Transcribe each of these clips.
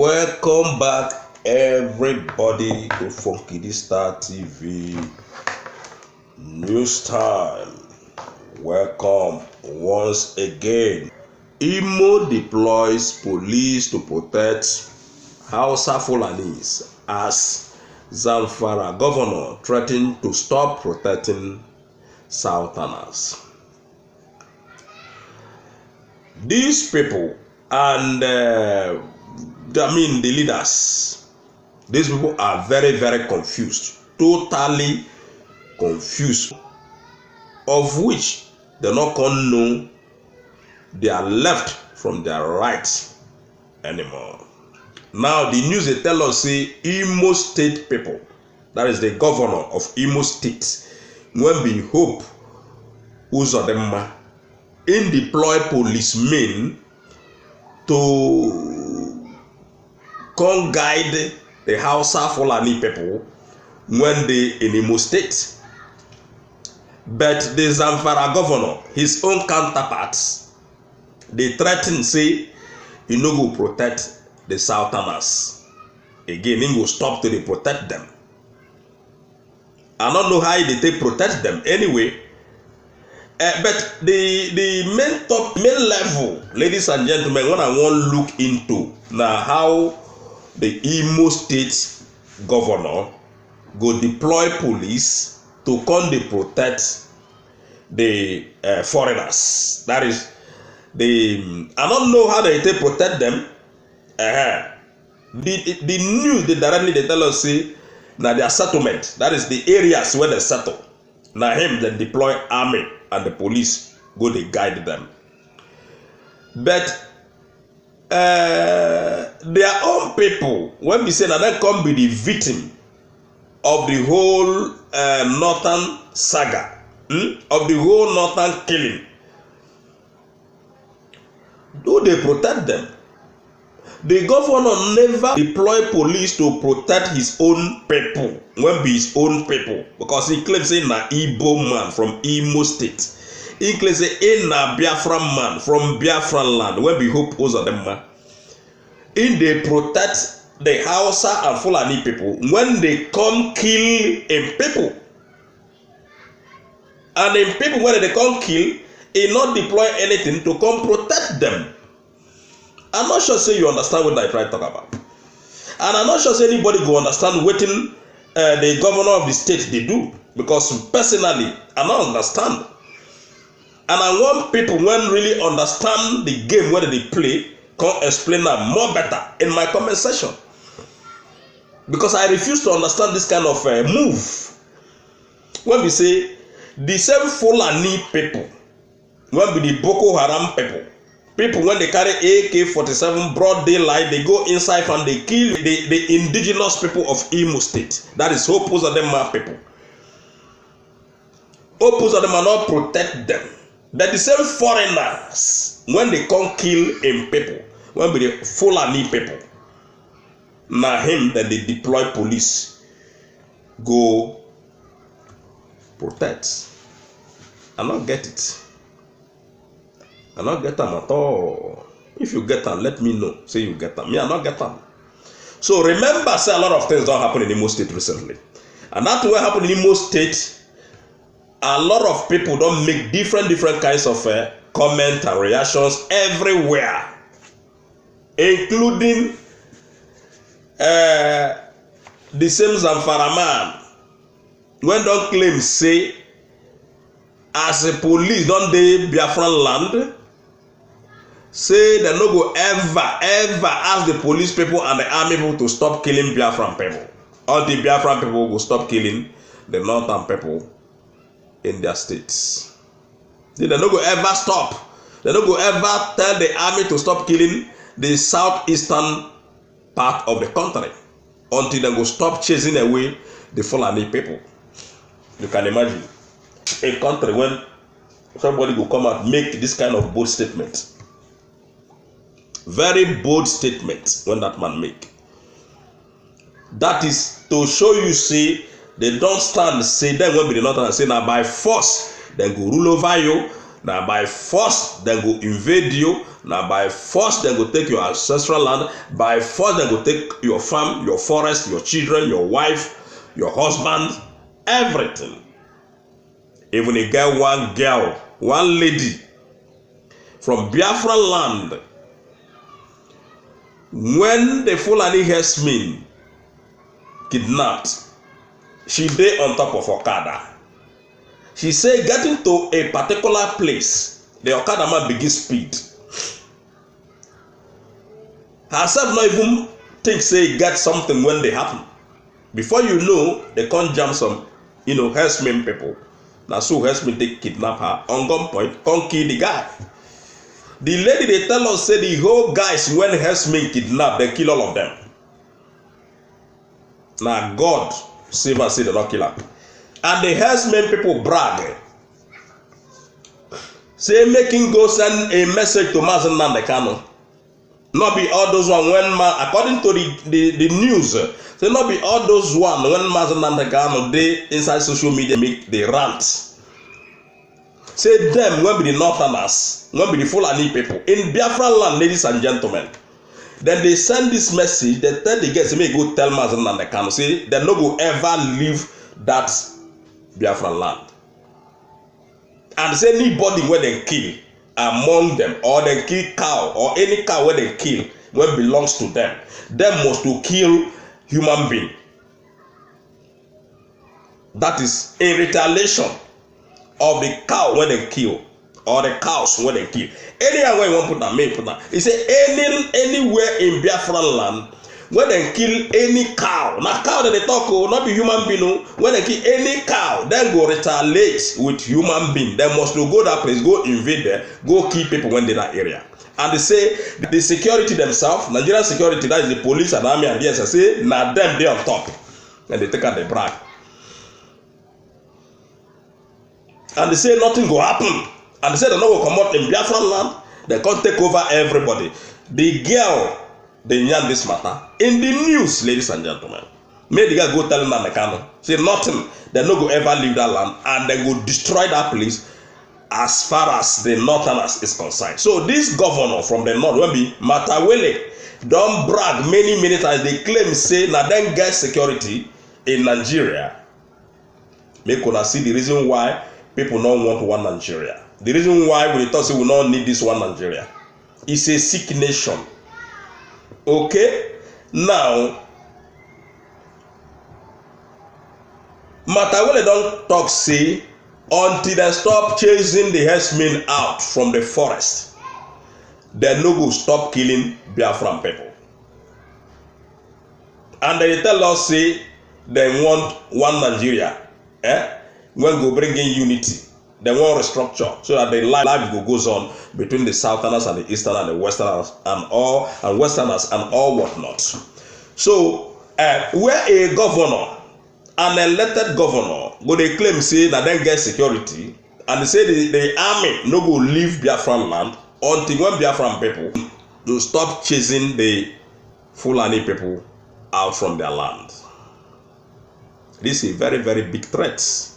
Welcome back, everybody, to Funkidi Star TV News Time. Welcome once again. Imo deploys police to protect Hausa Fulanis as Zamfara governor threatened to stop protecting Southerners. These people and the leaders, these people are very, very confused, totally confused, of which they not gonna know their left from their right anymore. Now the news they tell us say Imo State people, that is the governor of Imo State, when we hope Uzodinma in deploy policemen to come guide the Hausa Fulani people when they in Imo State. But the Zamfara governor, his own counterparts, they threaten say he no go protect the Southerners. Again, he go stop to they protect them. I don't know how they take protect them anyway. But the main level, ladies and gentlemen, what I want to look into now, how the Imo State governor go deploy police to come to protect the foreigners. That is I don't know how they protect them. The news they directly they tell us say now their settlement, that is the areas where they settle. Now him they deploy army and the police go they guide them. But their own people, when we say that they come be the victim of the whole northern saga, of the whole northern killing, do they protect them? The governor never deploy police to protect his own people, when be his own people, because he claims say na Igbo man from Imo State. He claims say na Biafran man from Biafran land, when we hope Uzodinma. In they protect the Hausa and Fulani people when they come kill in people. And in people when they come kill, he not deploy anything to come protect them. I'm not sure say you understand what I try to talk about. And I'm not sure say anybody go understand what the governor of the state they do. Because personally, I don't understand. And I want people when really understand the game where they play, come explain that more better in my comment section. Because I refuse to understand this kind of move. When we say the same Fulani people, when we the Boko Haram people when they carry AK-47 broad daylight, they go inside and they kill the indigenous people of Imo State. That is Hope Uzodinma people. Hope Uzodinma not protect them. But the same foreigners, when they come kill in people, when we the Fulani people, now him that they deploy police go protect. I don't get it. I not get them at all. If you get them, let me know. Say you get them. Me, I not get them. So remember, say a lot of things don't happen in Imo State recently. And that's what happened in Imo State. A lot of people don't make different kinds of comment and reactions everywhere. Including the same Zamfara man. When don't claim say as a police don't they Biafran land, say they no go ever ask the police people and the army people to stop killing Biafran people. All the Biafran people will stop killing the northern people in their states. They no go ever stop. They no go ever tell the army to stop killing the southeastern part of the country until they go stop chasing away the Fulani people. You can imagine a country when somebody will come out make this kind of bold statement. Very bold statement when that man make. That is to show you, see, they don't stand, say, then when they not and say, now by force, they go rule over you, now by force, they go invade you, Now by force they go take your ancestral land, by force they go take your farm, your forest, your children, your wife, your husband, everything. Even you get one girl, one lady from Biafra land, when the Fulani herdsmen kidnapped, she dey on top of Okada. She say getting to a particular place, the Okada man begin speed. Herself not even think say get something when they happen. Before you know, they can't jam some, herdsmen people. Now so herdsmen take kidnap her on gunpoint, can't kill the guy. The lady they tell us say the whole guys when herdsmen kidnap, they kill all of them. Now God save and say they don't kill her. And the herdsmen people brag. Say making go send a message to Mazen Nandekano. Not be all those one when according to the news, say not be all those one when Mazen Nandekano they inside social media make the rant. Say them when be the Northerners, when be the Fulani people in Biafra land, ladies and gentlemen. Then they send this message. They tell the guys, may go tell Mazen Nandekano say they no go ever leave that Biafra land. And say anybody where they kill among them, or they kill cow, or any cow where they kill when belongs to them must to kill human being. That is in retaliation of the cow when they kill, or the cows when they kill. Anywhere you want to put that, may put that. He say anywhere in Biafra land when they kill any cow. Now cow that they talk, not be human being. When they kill any cow, then go retaliate with human being. They must go that place, go invade there, go kill people when they're in that area. And they say the security themselves, Nigerian security, that is the police and army and the SSA, now them they on top. And they take out the brag. And they say nothing go happen. And they say they no go come out in Biafra land, they can't take over everybody. The girl, they yarn this matter in the news, ladies and gentlemen. May the guy go tell them Nandekano, say nothing, they no go ever leave that land, and they go destroy that place as far as the Northerners is concerned. So this governor from the north, will be Matawele, don't brag many times. They claim say na then get security in Nigeria. Make una see the reason why people don't want one Nigeria. The reason why we thought say we don't need this one Nigeria. It's a sick nation. Okay, now Matawele don't talk say until they stop chasing the herdsmen out from the forest, they no go stop killing Biafran people. And they tell us say they want one Nigeria. When go bring in unity, they want restructure so that the life goes on between the Southerners and the Easterners and the Westerners and Westerners and all whatnot. So where a governor, an elected governor, go they claim say that then get security, and they say the army no go leave Biafran land until when Biafran people to stop chasing the Fulani people out from their land. This is a very big threat.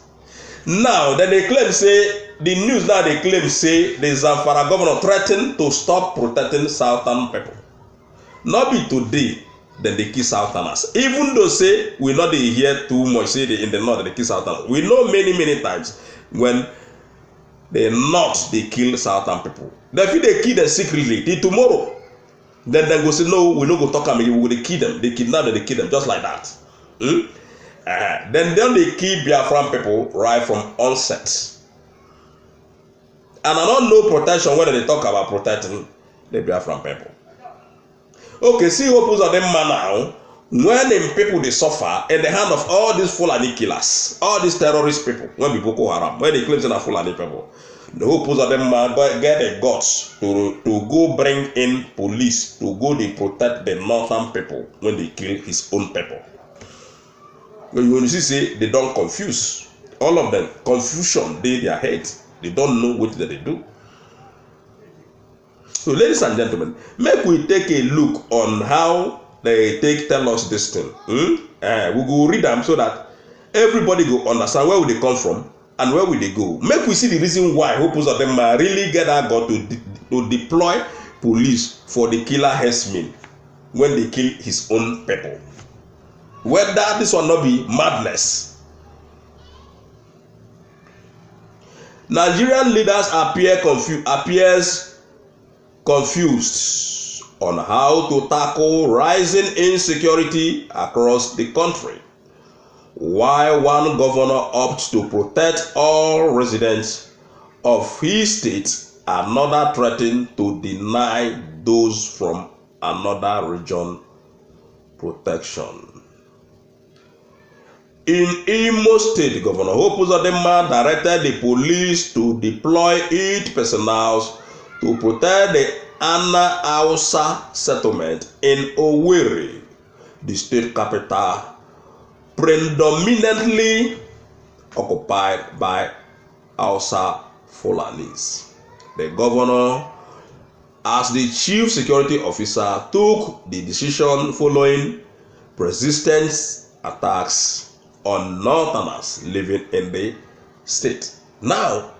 Now, then they claim say, the news now they claim say, the Zamfara governor threatened to stop protecting Southern people. Not be today, then they kill Southerners. Even though say, we not hear too much, say in the north, they kill Southerners. We know many times when the north, they kill Southern people. Then if they kill them secretly, till tomorrow, then they go say, no, we no go talk about it, we will kill them. They kidnap them, they kill them, just like that. Then they kill Biafran people right from onset. And I don't know protection when they talk about protecting the Biafran people. Okay, see what of them man now. When them people they suffer in the hand of all these Fulani killers, all these terrorist people, when we Boko Haram, when they claim they are Fulani people, the hope of them man get the guts to go bring in police to go they protect the northern people when they kill his own people. When you see say they don't confuse all of them, confusion they their head, they don't know what they do. So ladies and gentlemen, make we take a look on how they tell us this thing. We go read them so that everybody go understand where will they come from and where will they go. Make we see the reason why hopes of them really get that God to deploy police for the killer herdsmen when they kill his own people. Whether this will not be madness. Nigerian leaders appears confused on how to tackle rising insecurity across the country, while one governor opts to protect all residents of his state, another threatens to deny those from another region protection. In Imo State, Governor Hope Uzodinma directed the police to deploy its personnel to protect the Ana Hausa settlement in Owerri, the state capital, predominantly occupied by Hausa Fulanis. The governor, as the chief security officer, took the decision following persistent attacks on northerners living in the state. Now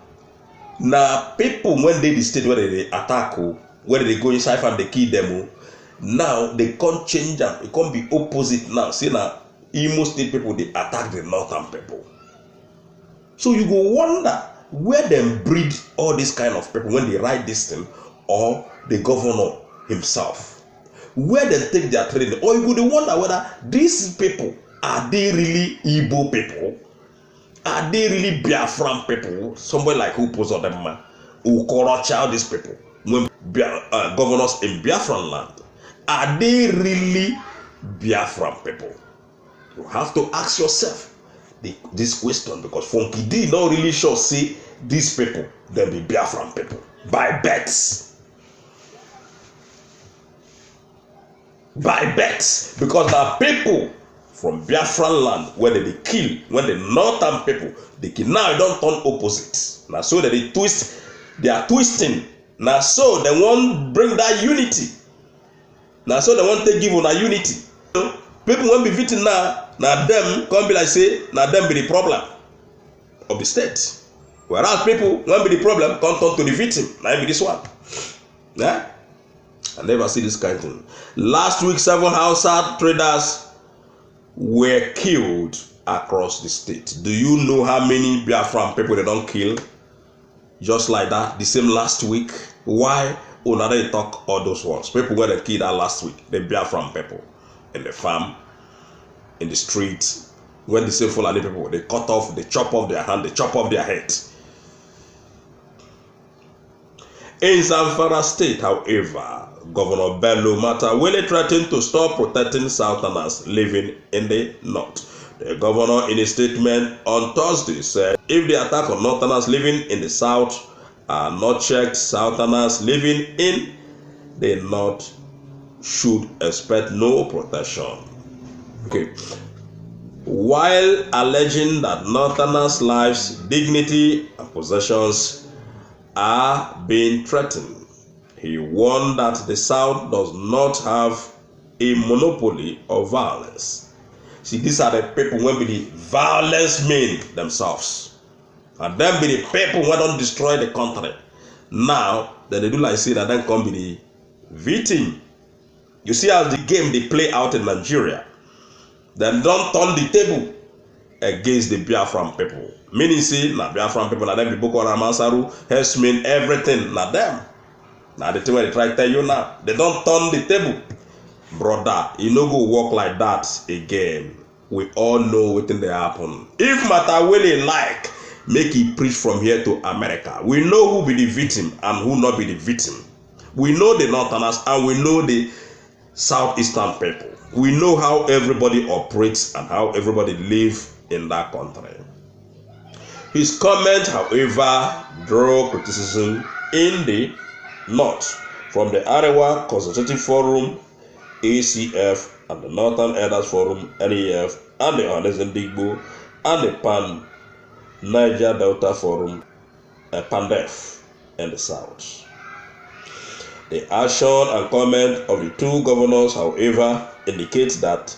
people when they the state where they attack, where they go inside and they kill them, now they can't change them. It can't be opposite now. See now, Imo State people they attack the northern people. So you go wonder where them breed all this kind of people when they write this thing, or the governor himself, where they take their training, or you go wonder whether these people are they really Igbo people, are they really Biafran people, somebody like who pose on them, who Okorocha, these people, when governors in Biafran land, are they really Biafran people? You have to ask yourself this question, because Funky D not really sure say these people they be Biafran people by bets. By bets, because the people from Biafran land where they kill, when the northern people they kill, now they don't turn opposite. Now so that they twist, they are twisting. Now so they won't bring that unity. Now so they won't take give on a unity. People won't be beaten now them can't be like say now them be the problem of the state. Whereas people won't be the problem, can't turn to the victim. Now be this one. Yeah? I never see this kind of thing. Last week, 7 Hausa traders were killed across the state. Do you know how many Biafran people they don't kill? Just like that, the same last week. Why? Oh, now they talk all those ones. People were killed that last week. The Biafran people in the farm, in the street. When the same Fulani people, they cut off, they chop off their hand, they chop off their head. In Zamfara State, however, Governor Bello Matawalle threatened to stop protecting Southerners living in the north. The governor, in a statement on Thursday, said if the attack on Northerners living in the south are not checked, Southerners living in the north should expect no protection. Okay. While alleging that Northerners' lives, dignity, and possessions are being threatened, he warned that the South does not have a monopoly of violence. See, these are the people who be the violence men themselves. And them be the people who don't destroy the country. Now, then they do like say that then come be the victim. You see how the game they play out in Nigeria. Then don't turn the table against the Biafran people. Meaning say, na Biafran people, na them be Boko Haram, Ansaru, herdsmen, everything, na them. Now the thing where they try to tell you now, they don't turn the table. Brother, you no go walk like that again. We all know what they happen. If Matawalle like, make he preach from here to America. We know who be the victim and who not be the victim. We know the Northerners and we know the Southeastern people. We know how everybody operates and how everybody live in that country. His comment, however, drew criticism in the North from the Arewa Consultative Forum, ACF, and the Northern Elders Forum, NEF, and the Ohanezen Digbo, and the Pan Niger Delta Forum, PANDEF, in the South. The action and comment of the two governors, however, indicates that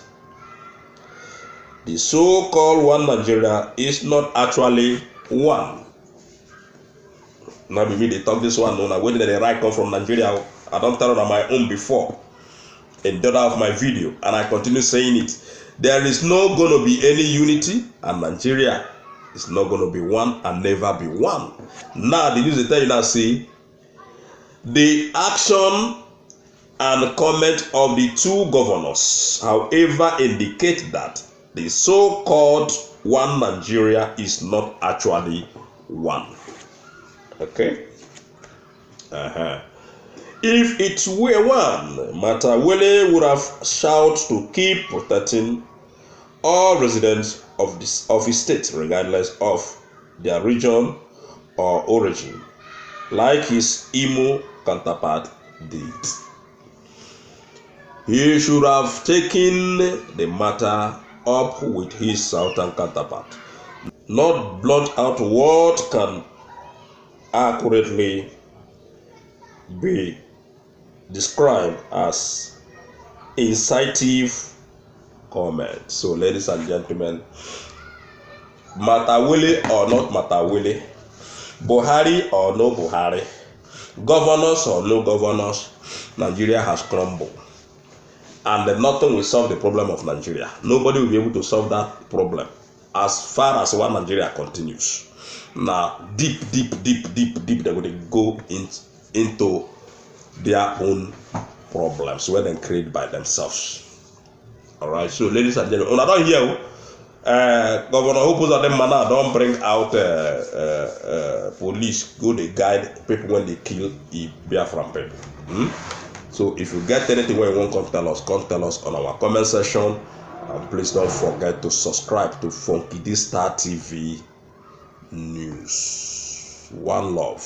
the so-called one Nigeria is not actually one. Now, maybe they talk this one, no, where did the right come from Nigeria? I don't tell it on my own before in the other of my video, and I continue saying it. There is not going to be any unity, and Nigeria is not going to be one and never be one. Now the news they tell you now, see the action and comment of the two governors, however, indicate that the so-called one Nigeria is not actually one. Okay? If it were one, Matawalle would have shouted to keep protecting all residents of his state, regardless of their region or origin, like his Imo counterpart did. He should have taken the matter up with his southern counterpart, not blunt out what can accurately be described as incisive comment. So, ladies and gentlemen, Matawalle or not Matawalle, Buhari or no Buhari, governors or no governors, Nigeria has crumbled. And nothing will solve the problem of Nigeria. Nobody will be able to solve that problem as far as one Nigeria continues. Now, deep, they're going to go into their own problems where they create by themselves. All right. So, ladies and gentlemen, I don't hear Governor Hope don't bring out police go they guide people when they kill Biafran people. So if you get anything where you want to tell us on our comment section. And please don't forget to subscribe to Funky D Star TV News. One love.